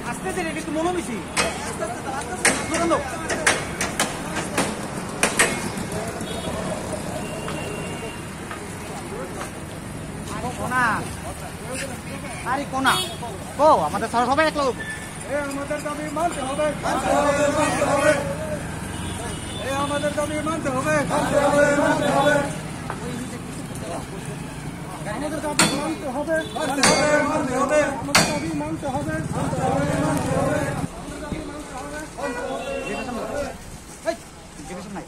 আস্তে ধীরে একটু মনো বেশি কোনা আরে কোনা ও আমাদের সবাই এক লোক আমাদের দাবি মানতে হবে আমাদের দাবি মানতে হবে আমাদের দাবি মানতে হবে আমাদের দাবি মানতে হবে নাই